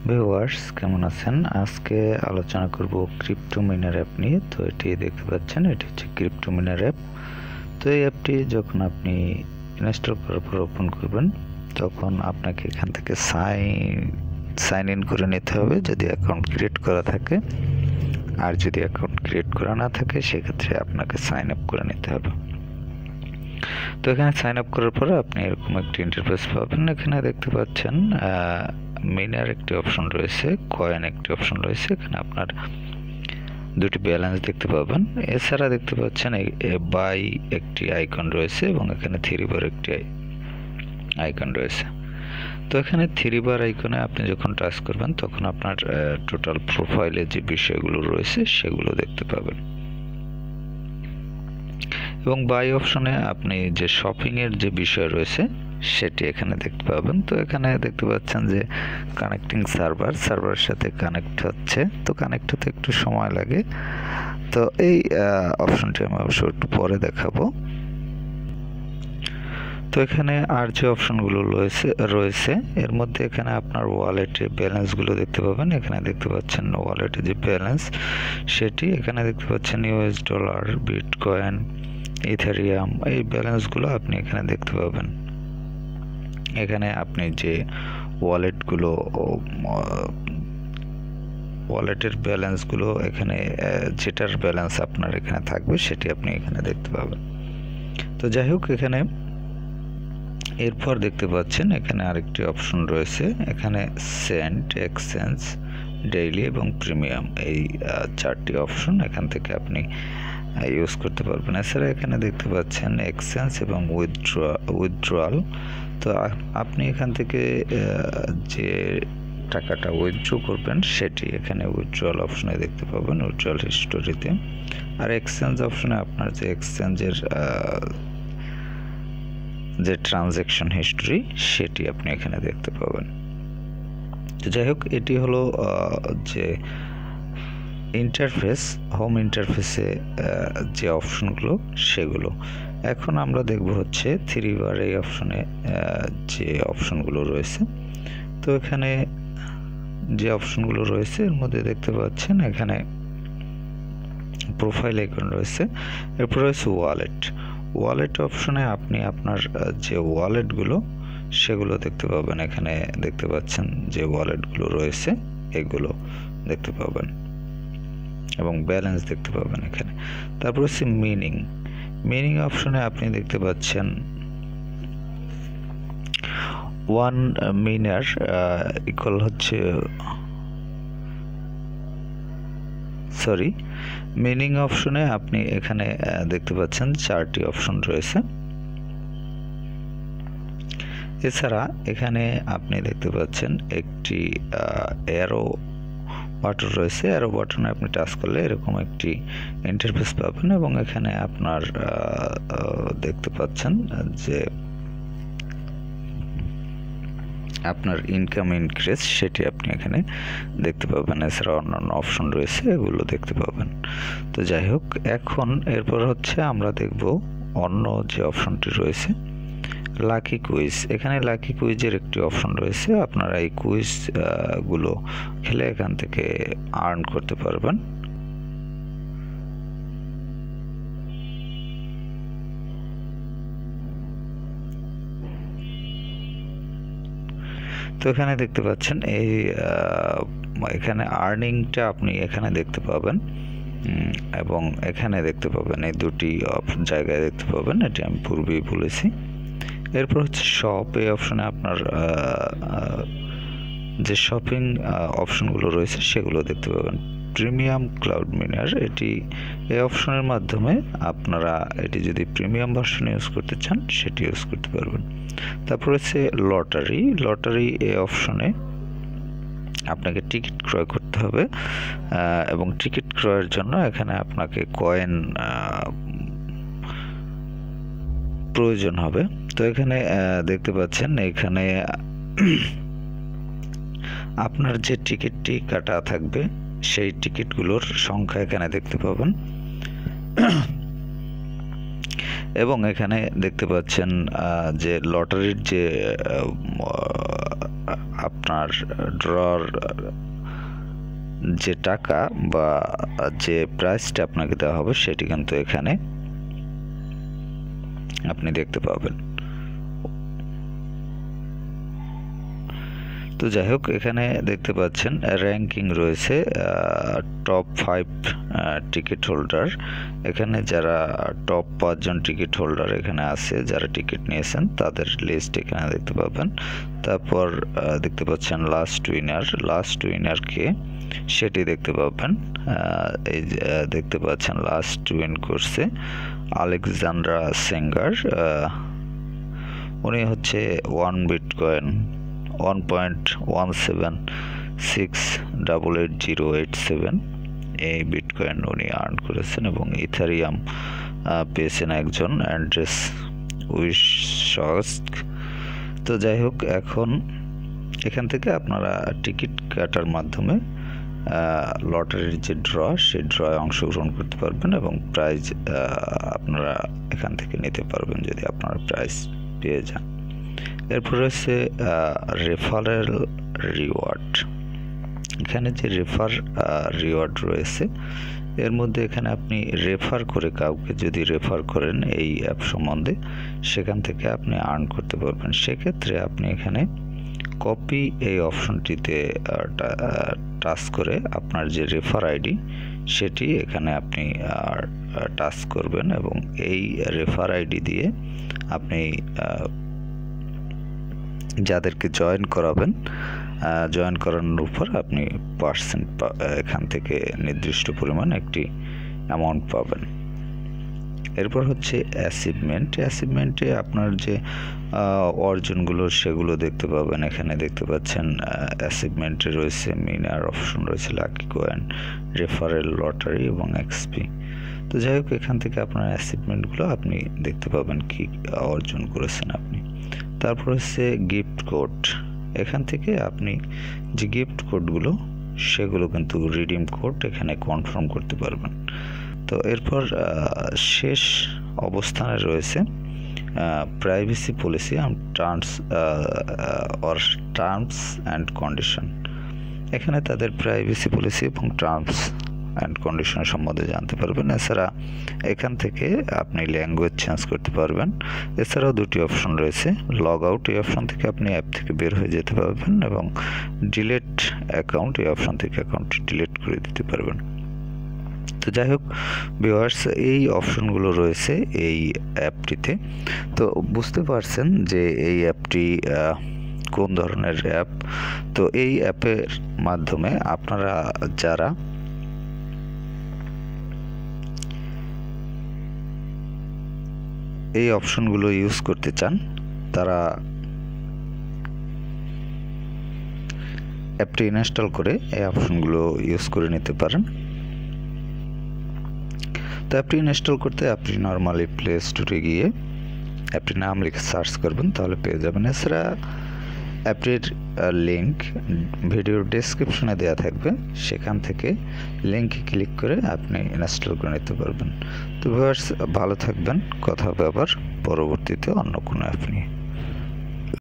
Viewers কেমন আছেন? আজকে আলোচনা করব ক্রিপ্টো মাইনার অ্যাপ নিয়ে। তো এটি দেখতে পাচ্ছেন, এটি হচ্ছে ক্রিপ্টো মাইনার অ্যাপ। তো এই অ্যাপটি যখন আপনি ইনস্টল করার পর ওপেন করবেন, তখন আপনাকে এখান থেকে সাইন ইন করে নিতে হবে যদি অ্যাকাউন্ট ক্রিয়েট করা থাকে। আর যদি অ্যাকাউন্ট ক্রিয়েট করা না থাকে সেক্ষেত্রে আপনাকে সাইন আপ করে নিতে হবে। তো এখানে সাইন আপ করার পরে আপনি এরকম একটি ইন্টারফেস পাবেন। এখানে দেখতে পাচ্ছেন মিনার একটি অপশন রয়েছে, কয়েন একটি অপশন রয়েছে। এখানে আপনার দুটি ব্যালেন্স দেখতে পাবেন। এছাড়া দেখতে পাচ্ছেন বাই একটি আইকন রয়েছে এবং এখানে 3 বার একটি আইকন রয়েছে। তো এখানে 3 বার আইকনে আপনি যখন টাচ করবেন তখন আপনার টোটাল প্রোফাইলে যে বিষয়গুলো রয়েছে সেগুলো দেখতে পাবেন। এবং বাই অপশনে আপনি যে শপিং এর যে বিষয় রয়েছে সেটি এখানে দেখতে পাবেন। তো এখানে দেখতে পাচ্ছেন যে কানেক্টিং সার্ভারের সাথে কানেক্ট হচ্ছে। তো কানেক্ট হতে একটু সময় লাগে। তো এই অপশনটি আমি অবশ্য একটু পরে দেখাবো। তো এখানে আর যে অপশনগুলো রয়েছে এর মধ্যে এখানে আপনার ওয়ালেটে ব্যালেন্সগুলো দেখতে পাবেন। এখানে দেখতে পাচ্ছেন ওয়ালেটে যে ব্যালেন্স সেটি এখানে দেখতে পাচ্ছেন US ডলার, বিটকয়েন, ইথেরিয়াম, এই ব্যালেন্সগুলো আপনি এখানে দেখতে পাবেন। এখানে আপনি যে ওয়ালেটের ব্যালেন্সগুলো এখানে যেটার ব্যালেন্স আপনার এখানে থাকবে সেটি আপনি এখানে দেখতে পাবেন। তো যাই হোক, এখানে এরপর দেখতে পাচ্ছেন এখানে আরেকটি অপশন রয়েছে। এখানে সেন্ট, এক্সচেঞ্জ, ডেইলি এবং প্রিমিয়াম, এই 4টি অপশন এখান থেকে আপনি ইউজ করতে পারবেন। এছাড়া এখানে দেখতে পাচ্ছেন এক্সচেঞ্জ এবং উইথড্রয়াল। তো আপনি এখান থেকে যে টাকাটা উইথড্র করবেন সেটি এখানে উইথড্রয়াল অপশনে দেখতে পাবেন, উইথড্রয়াল হিস্টোরিতে। আর এক্সচেঞ্জ অপশনে আপনার যে এক্সচেঞ্জের যে ট্রানজ্যাকশন হিস্ট্রি সেটি আপনি এখানে দেখতে পাবেন। তো যাই হোক, এটি হলো যে ইন্টারফেস, হোম ইন্টারফেসে যে অপশনগুলো সেগুলো। এখন আমরা দেখব হচ্ছে 3 বার এই অপশনে যে অপশনগুলো রয়েছে। তো এখানে যে অপশনগুলো রয়েছে এর মধ্যে দেখতে পাচ্ছেন এখানে প্রোফাইল আইকন রয়েছে, এরপর রয়েছে ওয়ালেট অপশনে আপনি আপনার যে ওয়ালেটগুলো সেগুলো দেখতে পাবেন। এখানে দেখতে পাচ্ছেন যে ওয়ালেটগুলো রয়েছে এগুলো দেখতে পাবেন এবং ব্যালেন্স দেখতে পাবেন এখানে। তারপর হচ্ছে মিনিং অপশনে আপনি দেখতে পাচ্ছেন 1 মিনার ইকুয়াল হচ্ছে মিনিং অপশনে আপনি এখানে দেখতে পাচ্ছেন 4টি অপশন রয়েছে। এছাড়া এখানে আপনি দেখতে পাচ্ছেন একটি অ্যারো বাটন রয়েছে। অ্যারো বাটনে আপনি টাচ করলে এরকম একটি ইন্টারফেস পাবেন এবং এখানে আপনার দেখতে পাচ্ছেন যে আপনার ইনকাম ইনক্রিজ সেটি আপনি এখানে দেখতে পাবেন। এছাড়া অন্যান্য অপশন রয়েছে, এগুলো দেখতে পাবেন। তো যাই হোক, এখন এরপর হচ্ছে আমরা দেখব অন্য যে অপশনটি রয়েছে লাকি কুইজ। এখানে লাকি কুইজের একটি অপশন রয়েছে। আপনারা এই কুইজ গুলো খেলে এখান থেকে আর্ন করতে পারবেন। তো এখানে দেখতে পাচ্ছেন এই এখানে আর্নিংটা আপনি এখানে দেখতে পাবেন এবং এখানে দেখতে পাবেন এই দুটি জায়গায় দেখতে পাবেন, এটি আমি পূর্বেই বলেছি। এরপর হচ্ছে শপ, এই অপশনে আপনার যে শপিং অপশনগুলো রয়েছে সেগুলো দেখতে পাবেন। প্রিমিয়াম ক্লাউড মিনার, এই অপশনের মাধ্যমে আপনারা এটি যদি প্রিমিয়াম ভার্সন ইউজ করতে চান সেটি ইউজ করতে পারবেন। তারপর হচ্ছে লটারি, এই অপশনে আপনাকে টিকিট ক্রয় করতে হবে এবং টিকিট ক্রয়ের জন্য এখানে আপনাকে কয়েন প্রয়োজন হবে। তো এখানে দেখতে পাচ্ছেন এখানে আপনার যে টিকিটটি কাটা থাকবে সেই টিকিটগুলোর সংখ্যা এখানে দেখতে পাবেন এবং এখানে দেখতে পাচ্ছেন যে লটারির যে আপ আপনার ড্রর যে টাকা বা যে প্রাইসটা আপনাকে দেওয়া হবে সেটি কিন্তু এখানে আপনি দেখতে পাবেন। তো যাই হোক, এখানে দেখতে পাচ্ছেন র্যাঙ্কিং রয়েছে টপ 5 টিকিট হোল্ডার। এখানে যারা টপ 5 জন টিকিট হোল্ডার এখানে আছে, যারা টিকিট নিয়েছেন তাদের লিস্ট এখানে দেখতে পাবেন। তারপর দেখতে পাচ্ছেন লাস্ট উইনার কে সেটি দেখতে পাবেন। এই দেখতে পাচ্ছেন লাস্ট উইন করছে আলেকজান্ড্রা সেঙ্গার। উনি হচ্ছে 1 বিটকয়েন 1.176888087 এই বিটকয়েন উনি আর্ন করেছেন এবং ইথারিয়াম পেয়েছেন একজন অ্যান্ড্রেস উইশস্ক। তো যাই হোক, এখন এখান থেকে আপনারা টিকিট কাটার মাধ্যমে লটারির যে সেই ড্রয়ে অংশগ্রহণ করতে পারবেন এবং প্রাইজ আপনারা এখান থেকে নিতে পারবেন যদি আপনারা প্রাইজ পেয়ে যান। এরপর রয়েছে রেফারেল রিওয়ার্ড। এখানে যে রিওয়ার্ড রয়েছে এর মধ্যে এখানে আপনি রেফার করে কাউকে যদি রেফার করেন এই অ্যাপ সম্বন্ধে, সেখান থেকে আপনি আর্ন করতে পারবেন। সেক্ষেত্রে আপনি এখানে কপি এই অপশনটিতে টাচ করে আপনার যে রেফার আইডি সেটি এখানে আপনি টাচ করবেন এবং এই রেফার আইডি দিয়ে আপনি যাদেরকে জয়েন করাবেন, জয়েন করানোর উপর আপনি পার্সেন্ট এখান থেকে নির্দিষ্ট পরিমাণ একটি অ্যামাউন্ট পাবেন। এরপর হচ্ছে অ্যাচিভমেন্টে আপনার যে অর্জনগুলো সেগুলো দেখতে পাবেন। এখানে দেখতে পাচ্ছেন অ্যাচিভমেন্টে রয়েছে মিনার অপশন, রয়েছে লাকি কয়েন, রেফারেল, লটারি এবং এক্সপি। তো যাই হোক, এখান থেকে আপনার অ্যাচিভমেন্টগুলো আপনি দেখতে পাবেন কি অর্জন করেছেন আপনি। তারপর হচ্ছে গিফট কোড। এখান থেকে আপনি যে গিফট কোডগুলো সেগুলো কিন্তু রিডিম কোড এখানে কনফার্ম করতে পারবেন। তো এরপর শেষ অবস্থানে রয়েছে privacy policy terms and condition. এখানে তাদের প্রাইভেসি পলিসি এবং টার্মস অ্যান্ড কন্ডিশন সম্বন্ধে জানতে পারবেন। এছাড়া এখান থেকে আপনি ল্যাঙ্গুয়েজ চেঞ্জ করতে পারবেন। এছাড়াও দুটি অপশন রয়েছে, লগ আউট এই অপশন থেকে আপনি অ্যাপ থেকে বের হয়ে যেতে পারবেন এবং ডিলিট অ্যাকাউন্ট এই অপশন থেকে অ্যাকাউন্টটি ডিলিট করে দিতে পারবেন। তো যাই হোক ভিউয়ার্স, এই অপশনগুলো রয়েছে এই অ্যাপটিতে। তো বুঝতে পারছেন যে এই অ্যাপটি কোন ধরনের অ্যাপ। তো এই অ্যাপের মাধ্যমে আপনারা যারা এই অপশনগুলো ইউজ করতে চান তারা অ্যাপটি ইনস্টল করে এই অপশনগুলো ইউজ করে নিতে পারেন। তো অ্যাপটি ইনস্টল করতে আপনি নর্মালি প্লে স্টোরে গিয়ে অ্যাপটির নাম লিখে সার্চ করবেন, তাহলে পেয়ে যাবেন। এছাড়া অ্যাপটির লিঙ্ক ভিডিওর ডেসক্রিপশনে দেওয়া থাকবে, সেখান থেকে লিঙ্কে ক্লিক করে আপনি ইনস্টল করে নিতে পারবেন। তো ভিউয়ার্স, ভালো থাকবেন। কথা হবে আবার পরবর্তীতে অন্য কোনো অ্যাপ নিয়ে।